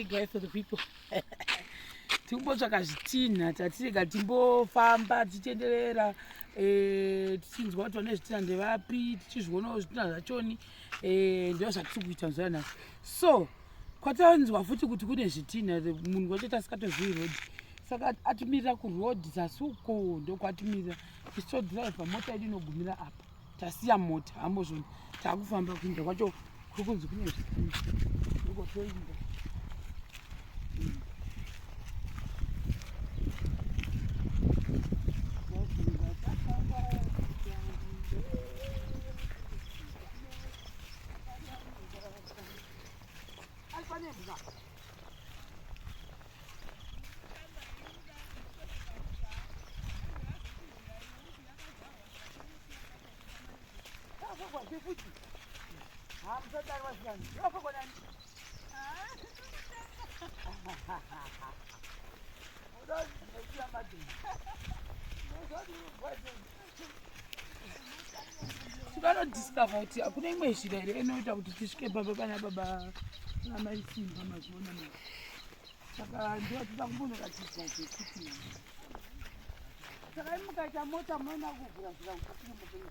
Hey guys, for the people. Timbotsvaka zvitinha tatirega timbofamba tichitenderera tichinzwa kuti vane zvitinha ndevapi tichizvionawo zvitinha zvachoni ndo zvatiri kuita mazuva anaya. So kwatanzwa futi kuti kune zvitinha munhu wacho tasikatozivi rodhi, saka atimirira kurodhi sasi uko ndokwatimirira isitodhiraivha mota yedu inogumira apa tasiya mota hambozvoni taakufamba kuinda kwacho kuri kunzi kune zvitinha ndikotoinda. Tikanodiscover kuti hakuna imwe nzira here inoita kuti tisvike baba kana baba namai Simba mazuva ano. Saka ndiyo tida kumbonoratidza zvekuti saka mukaita mota munoenda kuvhura vhura mukati memoto.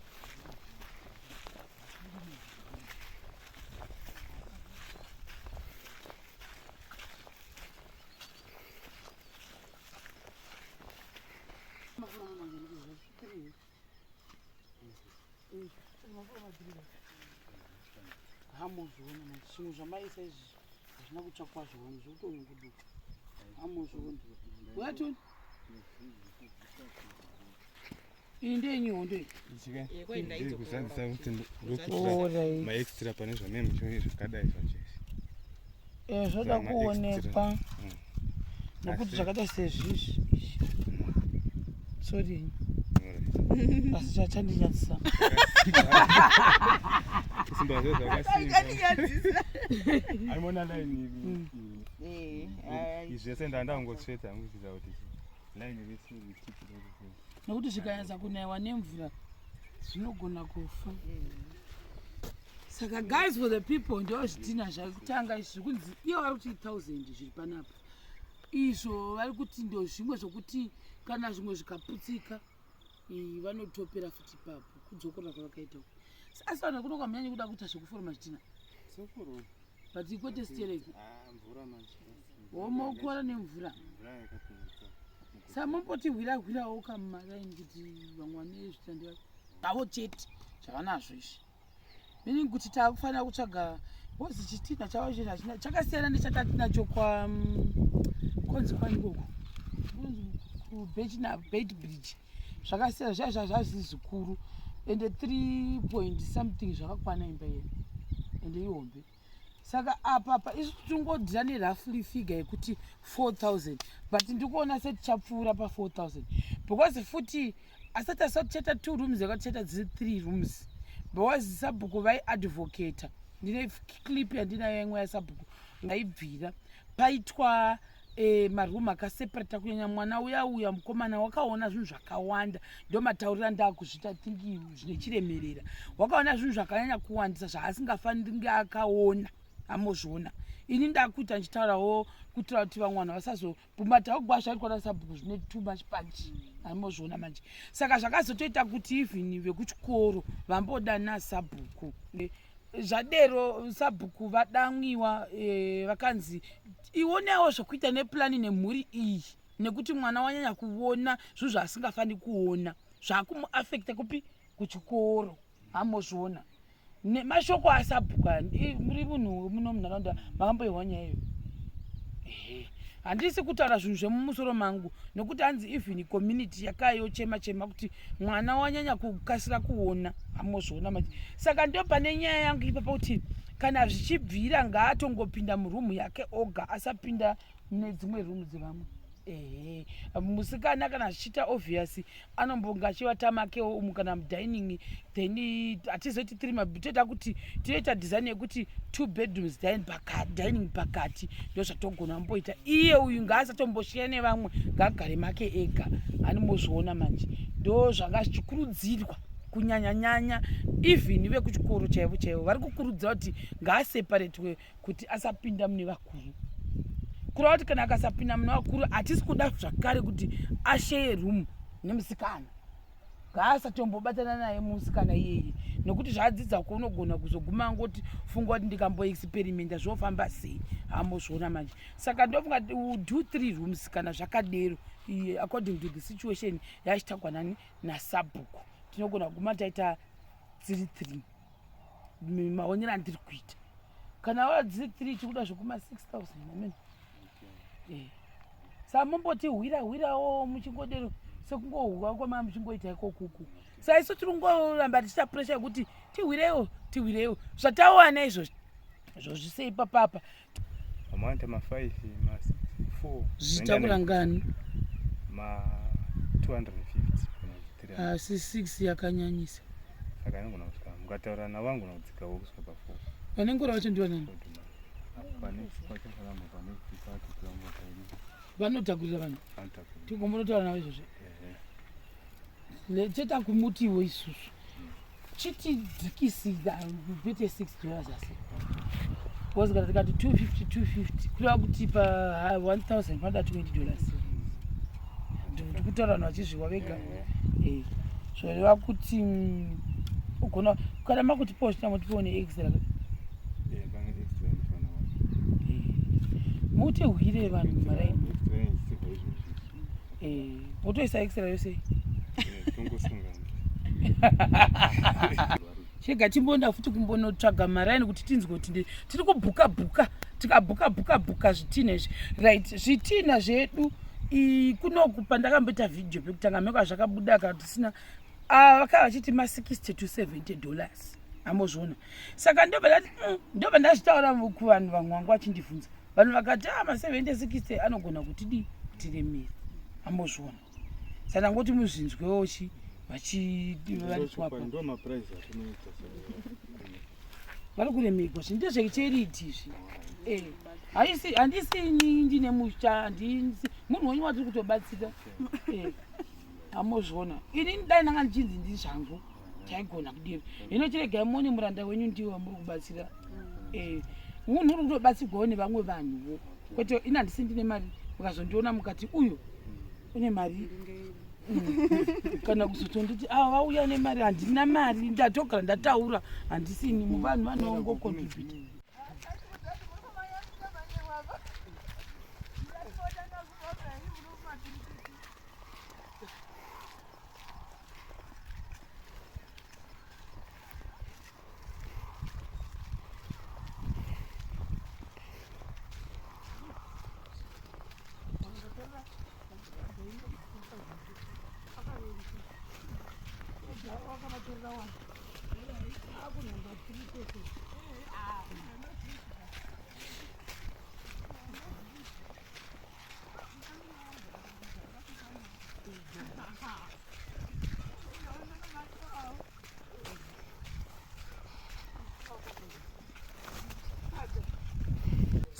Hamuzviona zvinhu zvamaisa izvi hazvina kutsvakwa zvoni zvotoyunguduka. Hamuzviona watoni iyi ndeyenyondo iyi kushandisa kuti maextra pane zvameme zvakadai zvachese zvoda kuonekwa nokuti zvakaita sezvizvi sorry asi chachandinyadzisa simba zvo zvakasimba aimona line izvi zvese ndandangotsveta hanguziva kuti line vesitipi nokuti zvikanyatsa kunaiwa nemvura zvinogona kufa. Saka guys, for the people ndo zvitinha zvakutanga izvi kunzi iyo vari kuti 1000 zviri panapa. Izvo vari kuti ndo zvimwe zvokuti kana zvimwe zvikaputsika vanotopera futi papo kudzokorera kwavakaita uku. Asi vanhu kuno kwamanyanya kuda kuita zvekuforoma zvitinha but kwete stereki womokora nemvura samomboti hwira-hwirawo kamumaraini kuti vamwe vane zvitandi avo chete zvavanazvo izvi. Meaning kuti taakufanira kutsvaga wozi chitinha chavo chezvo hachina chakasiyana nechatinacho konzi kwanikoko kubait bridge zvakasiyana zvaizva zvazvisi zvikuru ende 3 point something zvakakwana imba yenu ende ihombe. Saka apa isu tingodhira nerafly figure yekuti 4000 but ndikuona setichapfuura pa 4000 because futi asati asaticheta 2 rooms yakaticheta dziri 3 rooms because Sabhuku vaiadvocata. Ndine clip yandinayo imwe yaSabhuku vaibvira paitwa maroom akaseparata kunyanya mwana uya mukomana wakaona zvinhu zvakawanda ndo mataurira ndakuzvita thingi zvine chiremerera wakaona zvinhu zvakanyanya kuwandisa zvaasingafaniri kunge akaona. Amozviona ini ndakuita ndichitaurawo kuitira kuti vamwana vasazobhumata gwasha arikwana Sabhuku zvine too much punch. Amozviona manje saka zvakazotoita kuti even vekuchikoro vamboda naSabhuku zvadero Sabhuku vadamwiwa vakanzi ionewo zvokuita neplani nemhuri iyi nekuti mwana wanyanya kuona zvinhu zvaasingafaniri kuona zvakumuafekta kupi kuchikoro. Amozviona mashoko aSabhuku muri munhu muno munharaunda makamboihwa nyaya iyo. Handisi kutaura zvinhu zvemumusoro mangu nokuti hanzi even community yakayochema kuti mwana wanyanya kukasira kuona. Amozviona manje saka ndo pane nyaya yangu ipapo kuti kana zvichibvira ngaatongopinda murumu yake oga asapinda mune dzimwe rumu dzevamwe. Musikana kana zvichita obvious anombonga achivatamakewo umu kana mudining then hatizoti 3 mabhitoita kuti tinoita design yekuti 2 bedrooms dining pakati ndo zvatogona mboita. Iye uyu ngaasatomboshaya nevamwe ngagare make ega. Animozviona manje ndo zvanga zvichikurudzirwa kunyanya even vekuchikoro chaivo vari kukurudzira kuti ngaaseparatwe kuti asapinda mune vakuru. kureva kuti kana akasapinda muna wakuru hatisi kuda zvakare kuti asheye room nemusikana. Ngaasatombobatana naye musikana iyeye nekuti zvadzidza kuunogona kuzoguma angoti funga kuti ndikamboexperimenta zvofamba sei ambozviona manje. Saka ndofunga kuti do 3 rooms kana zvakadero according to the situation yachitagwa nani nasabhuku tinogona kuguma taita dziri 3 maonero andiri kuita. Kana wadziri 3 tikuda zvokuma 6,000 amen. Saka mumboti hwirawo muchingodero sekungohwa kwama muchingoita ikokuku. Saka isu tiri kungoramba tichita pressure yekuti tihwirewo zvatawana izvozvo zvozvisei papapa. Amount ma 5 ma 4 zvitakura ngani ma 250 kana 6 yakanyanyisa. Saka anogona kusvika mukataura navangu nakudzikawo kusvika pa 4 vanengora vacho ndiwa nani vanotakurira vanhu tigombonotaura navo izvozvo. Cheta kumutiwo isusu chitidzikisira kupete $6 asi because kana tikati 250 kureva kuti pa $1,000 panoda $20 ndikutaura vanhu vachizviwa vega. Zvoreva kuti ugona kana makutipo chinamotipo neextra muti hwire vanhu maraini motoisa extra yose chega timbonda futi kumbonotsvaga maraini kuti tinzwe kuti tiri kubhuka tikabhuka zvitina izvi right. Zvitina zvedu kunoku pandakamboita vhidhiyo pekutanga mekwa zvakabuda katisina vakava vachiti ma$60 to $70 amozviona. Saka ndobva ndazvitaura kuvanhu vamwe vangu vachindibvunza vanhu vakati ma$70-60 anogona kuti tiremera amozviona. Saka ndangoti muzvinzwewo vari kuremekwa zvinhu ndezvecharity izvi. Handisini ndine musha munhu wenyu watiri kutobatsira amozviona. Ini dai ndanga ndichinzi ndiri zvangu taigona kudiro. Hino chiregai muone muranda wenyu ndiwo wamuri kubatsira. Munhu uri kutobatsirwawo nevamwe vanhuwo kwete ini handisi ndine mari mukazondiona mukati uyu une mari kana kuzotonditi vauya nemari handina mari ndatogara ndataura handisini muvanhu vanongocontribute.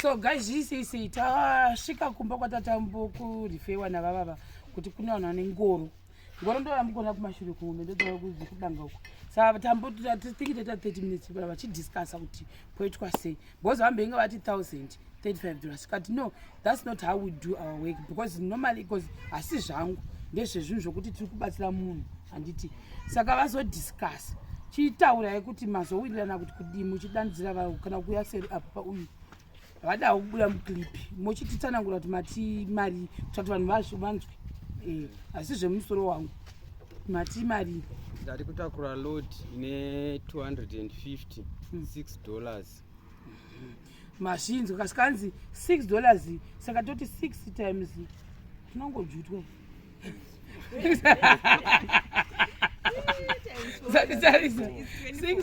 So guys, isisi tasvika kumba kwatatambokurifewa navavava kuti kuna vanhu vane ngoro ndorambogona kumashure kumwe ndotaura kuti kudanga uko. Saka tingi taita 30 minutes vachidiscussa kuti poitwa sei because vambenge vati $1,035 kati no, that's not how we do our work because normally because hasi zvangu ndezvezvinhu zvokuti tiri kubatsira munhu handiti. Saka vazodiscussa chitaurai kuti mazowirirana kuti kudii muchidanidzira vanhu kana kuuya seri apa pauyu vada kubuda muclip mochititsanangura kuti mati mari kuti vanhu vanzwe asi zvemusoro wangu mati mari ndari kutakura load ine $250 $6 mazhinji kasikanzi $6 saka toti 6 times tinongojutwa $6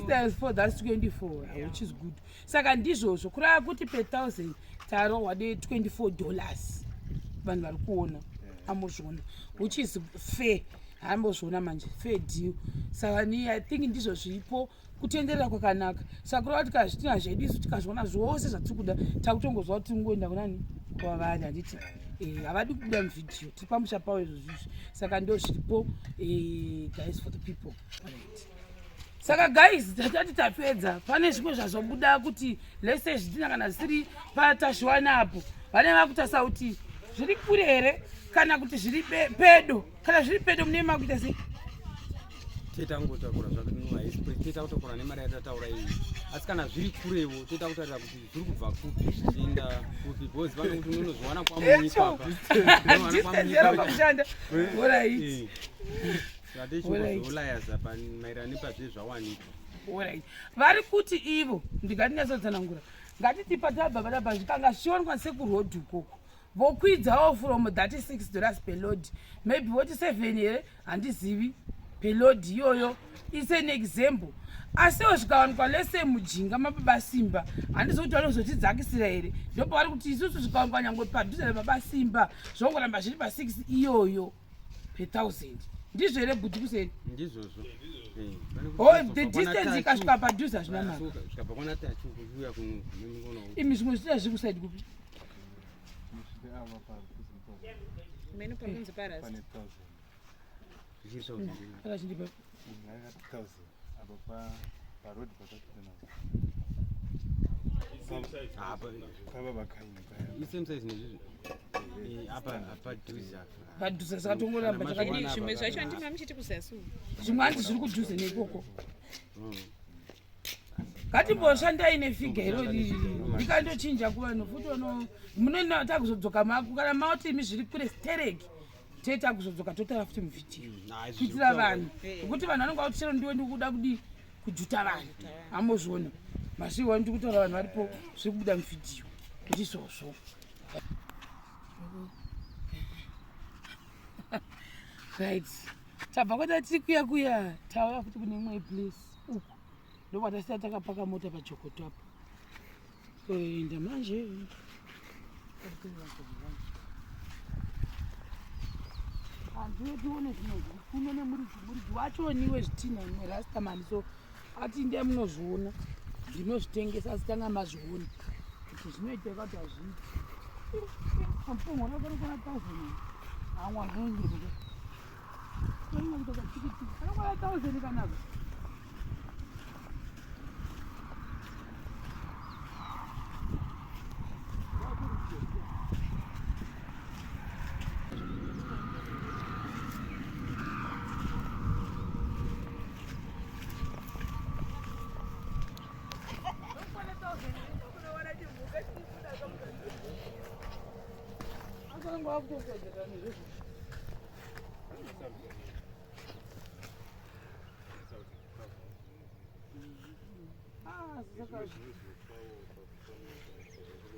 times 4 that's 24 which is good. Saka ndizvozvo kurava kuti per 1,000 tarohwa $24 vanhu vari kuona amozviona which is fair. Hambozviona manje fair deal. Saka I think ndizvo zviripo kutenderera kwakanaka. Saka kurava kuti kazvitina zvedu isu tikazviona zvose zvatiri kuda takutongozva kuti tingoenda kunani kwavanhu handiti havadi kubuda muvhidhiyo tiri pamusha pavo izvozvizvi. Saka ndo zviripo guys for the people. All right. saka guys tatati tapedza pane zvimwe zvazobuda kuti lese zvitina kana zvisiri patashwana apo vane vakutasa kuti zviri kure here kana kuti zviri pedo kana zviri pedo mune makuita sei teta ngotakura zvakati teta kutokura nemari yatataura iyi asi kana zviri kurewo teta kutarira kuti zviri kubva kupi zvichienda kupi bhozi pane kuti unozviwana kwamunyika kushanda orit atechizolayaza maererano nepazve zvawanika vari kuti ivo ndingatinyatsotsanangura ngatiti patabhabadabha zvikanga zvichionekwa sekurhodhi ukoko vokwidzawo from $36 per load maybe voti 7 here handizivi per load iyoyo is an example asiwo zvikawanikwa lese mujinga mababa simba handizokuti vanozotidzakisira here ndopavari kuti isusu zvikawanikwa nyangwe padhuze nebaba simba zvongoramba zviri pa6 iyoyo per 1000 ndizvo here bhuti kuseri ndizvozvo the distance ikasvika padhuze hazvina mari imi zvimwe zvita zviri kusaidi kupi padhuze saka tongoramba zvimwe zvacho handinga muchiti kuzasu zvimwe handi zviri kudhuze nekoko ngatimboshandai nefiga irori ndikandochinja kuvanhu futi munota kuzodzoka mako kana maoti imi zviri kure stereki teta kuzodzoka totara futi muvhidhiyo kuitira vanhu nokuti vanhu vanonga kuti chero ndiwe ndikuda kudi kujuta vanhu amozviona masiwa ndikutaura vanhu varipo zviri kubuda muvhidhiyo kuti izvozvo right tabva kwata tiri kuya kuya tauya futi kune imwe place uku ndokwatasiya takapaka mota pajokoto apo toenda manje handitione zvimwe zviri kuno nemuridzi wachoniwe zvitina imwe rastamani so ati ndie munozviona ndinozvitengesa asi tanga mazviona kuti zvinoiteka kuti hazviiti ampongo rakarokona 1000 amwa zvinongireka anokwana 1000 kanaka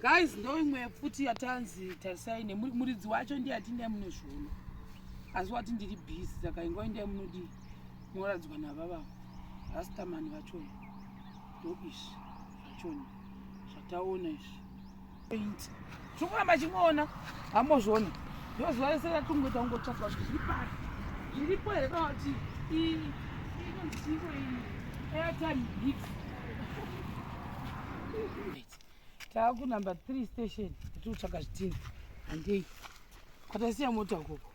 guys ndo imwe futi yatanzi tarisai nemuridzi wacho ndiye atinde munozviona asi wati ndiri bhisi saka ingwa ndiye munodi munoradzwa navava rastamani vachona ndo izvi zvachona zvataona izvi chokuramba chimona hamozviona ndozuva rese ratungoita kungotsvaga kuti zviri pari zviripo here kana kuti inonzivo iyi airtime hit taaku number 3 station tiri kutsvaga zvitina handei kwatasiya mota ukoko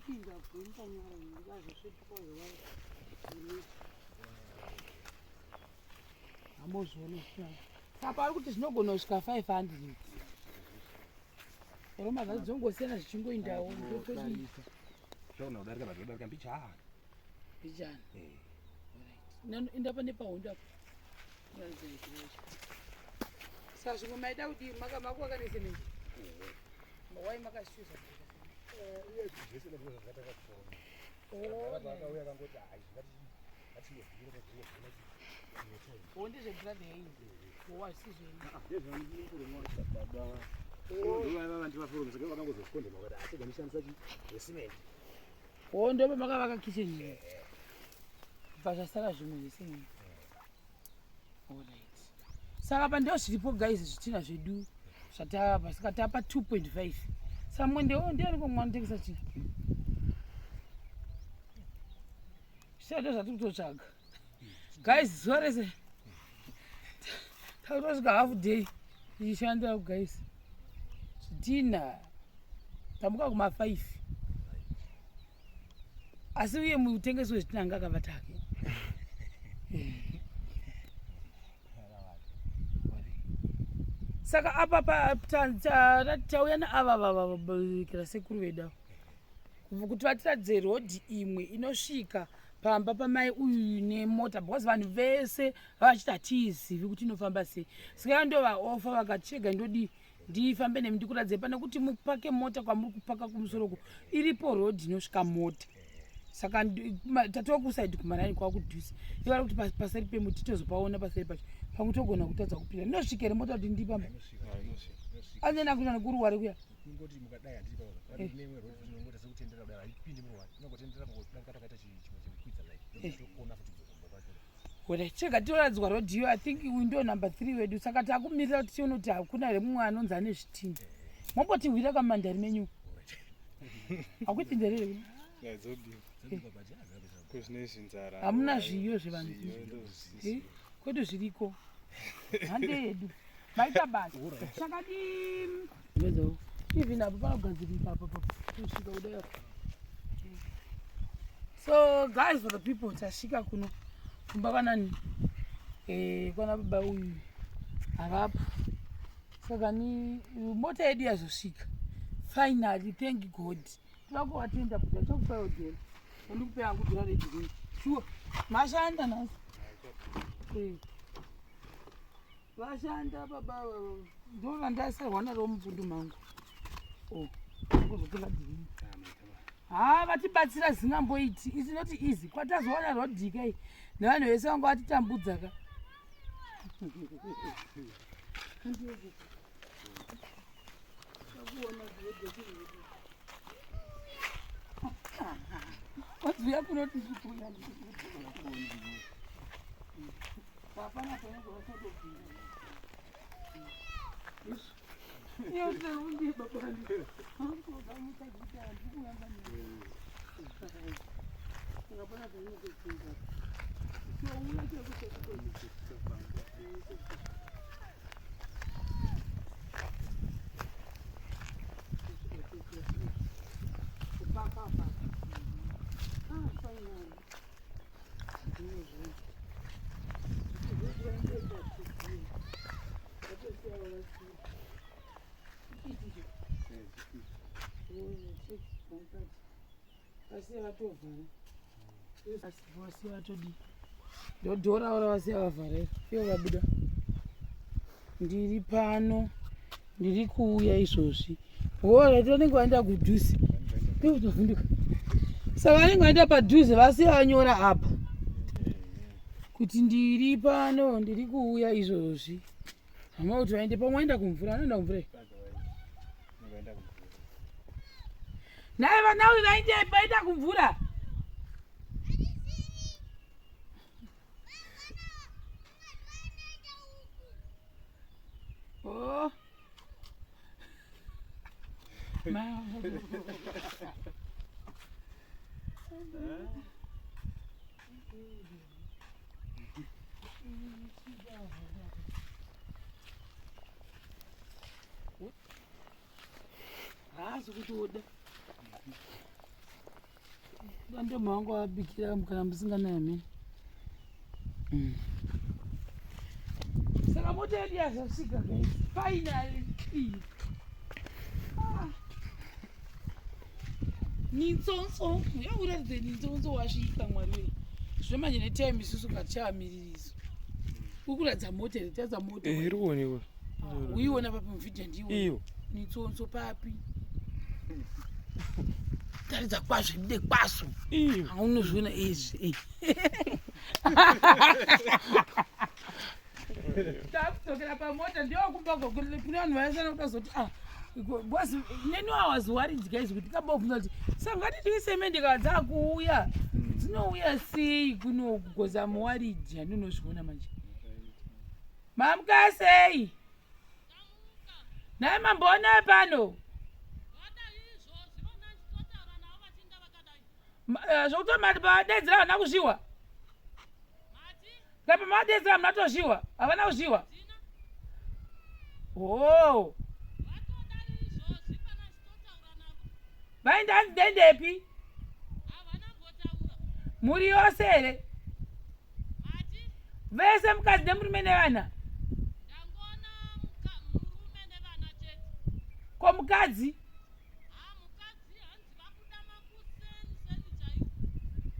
ichipinda kuintanyara ndikazosvetuka hewai hamozviona saka pari kuti zvinogona kusvika 500 roma zvacho dzongosiyana zvichingoindawo ndotodii zvaona kudarika vazodarika mbichana mbichana enda pane pahonda saka zvimwe maida kudii makuvakanese mawai makashuza ndezvebrother yenyu wasizvei ndopa makavaka kitchen bva zvasara zvimwe zvisenyi. Alright. Saka pa ndio zviripo guys zvitina zvedu zvatapa saka tapa 2.5. Saka mwendewo ndiani komwanotengesa chi? Shadow zvati kutotsvaga. Guys zuva rese takutosvika half day tichishandira guys zvitina tamuka kuma 5 asi uye mutengesi wezvitina anga akavatake saka apa tauya naava kira sekuru vedu kuti vatiradze rodhi imwe inosvika pamba pamai uyu nemota because vanhu vese vachiti hatiizivi kuti inofamba sei. Saka ndovaofa vakachega ndodi ndifambe nemi ndikuradze pane kuti mupake mota kwamuri kupaka kumusoroko iripo rodhi inosvika mota. Saka tatova kusaidi kumarani kwakudhusi ivari kuti paseri pemuti tozopaona paseri pacho pamwe togona kutadza kupira inosvikere mota kuti ndipamba anena kuti nekuruware kuya ingoti mukadai handiri pawa nemwe rodi inongota sekutendera kudai haipindi muruware inongotendera pakatakaita chikwidza like kuona futi wera chega tioradzwa rodhi iyo I think window number 3 wedu saka takumirira kuti tione kuti hakuna here mumwe anonzi ane zvitina mombotiwira kamandari menyu hakuitenderere hamuna zviyo zvevanhu kwedu zviriko hande yedu maita basa chakadii even apo panogadzirika apo kusvika kudai. So guys, for the people tasvika kuno kumba kwanani kwana baba uyu avapo saka ni mota yedu yazosvika finally, thank God. Tinakuatenda kuti takupa udhera ndikupe yangu dhera redzirini sure mashanda nhasi vashanda baba ndona ndasarwa naro mubvundu mangu kuzotenga dhirini vatibatsira zingamboiti isi not easy kwatazoona rodhika iyi nevanhu vese vanga vatitambudzaka waziuya kunoti ndikuya hapana panogorasatobvira yoseundie babani ankogamutajita ndikuyamba akapana painokocinga souya chekusekoi vatodi ndodhora ora vasiya vavharera iyo vabuda ndiri pano ndiri kuuya izvozvi ora tonenge vaenda kudhuzi ndokutovhunduka saka vanenge vaenda padhuze vasiya vanyora apa kuti ndiri pano ndiri kuuya izvozvi hama kuti vaende pamwe vaenda kumvura vanoenda kumvura naye vanauyu vaenda kumvura oh zvikutoda ndomha wangu wabikira kana musinganami saka mota yedu yazosvika finally nintsonso yauratidze nintsonso wasvika mwari wei zvino manje netime isusu ngatichamiririso ukuratidza mota here tiratidza mota iri kuonekwa uiona papi muvhidhio ndiyo nintsonso papi taridza kwazvo ide kwaso haunozviona izvi takudzokera pamota ndokumba kune vanhu vaisana kutozoti neni I was worried guys kuti kambobvunza kuti sangatiti semendika dzakuuya dzinouya sei kunoku because I'm worried handinozviona manje mamuka sei nai mamboona pano zvokuti mati pavadedzera havana kuzviwa kapa mavadedzera munatozviwa havana kuzviwa o vaindanzi dendepi muri yose here vese mukadzi nemurume nevana ko mukadzi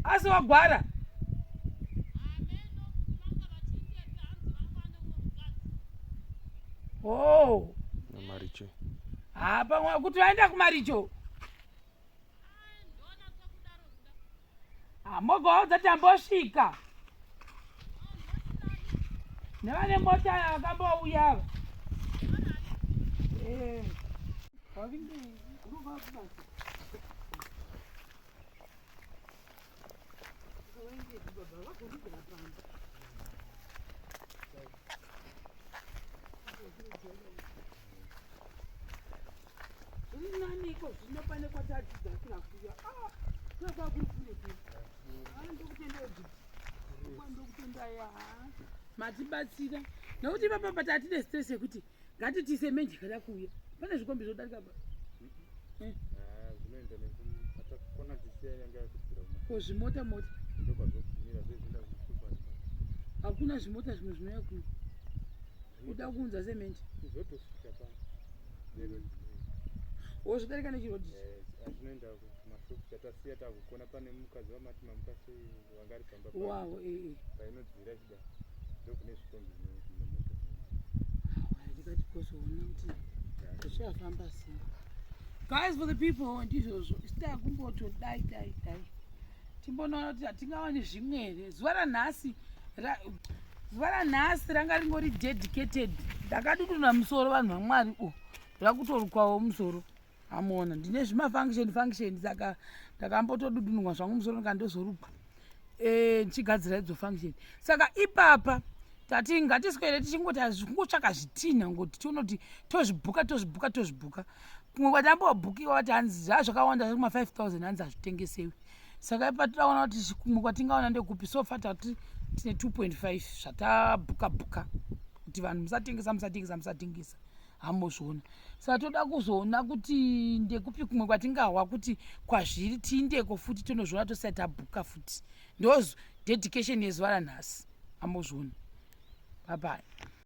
asi wagwara o maricho pamwe kuti vaenda kumaricho mogawo dzatambosvika nevane mota vakambouya zvirinaniko zvinopane kwatadzidza kuya ndokutendaya matibatsira nokuti ipapa patatine stress yekuti ngatitise menji kada kuuya pane zvikombi zvodarika ko zvimota mota hakuna zvimota zvimwe zvinouya kuya uda kuunza semenji zvodarika nechirodhi tatasiya takukona pane mukadzi vamati mamukasi vangari pamba wawo painodzira chida ndokune zvikombi ndikatikozoona kuti zvichafamba sei guys for the people ndizvozvo sitakumbotodai timbonoona kuti hatingawani zvimwe here zuva ranhasi ranga ringori dedicated ndakaduduna musoro vanhu vamwari rakutorukwawo musoro amona ndine function saka ndakambotodudunwa zvangu musoro ngandozorukwa ndichigadzira idzo function saka ipapa tati ngatiswere tichingotsvaka zvitinha ngoti tiona kuti tozvibhuka kumwe kwatambobhukiwa kuti hanzi zvazvakawanda zviri ma5000 hanzi hazvitengesewi saka ipa tiraona kuti kumwe kwatingaona ndekupi sofata kuti tine 2.5 zvatabhuka kuti vanhu musatengesa hambozviona saka toda kuzoona kuti ndekupi kumwe kwatingawa kuti kwazviri tiindeko futi tonozviona tosati tabhuka futi ndo dedication yezuva ranhasi hambozviona bye bye.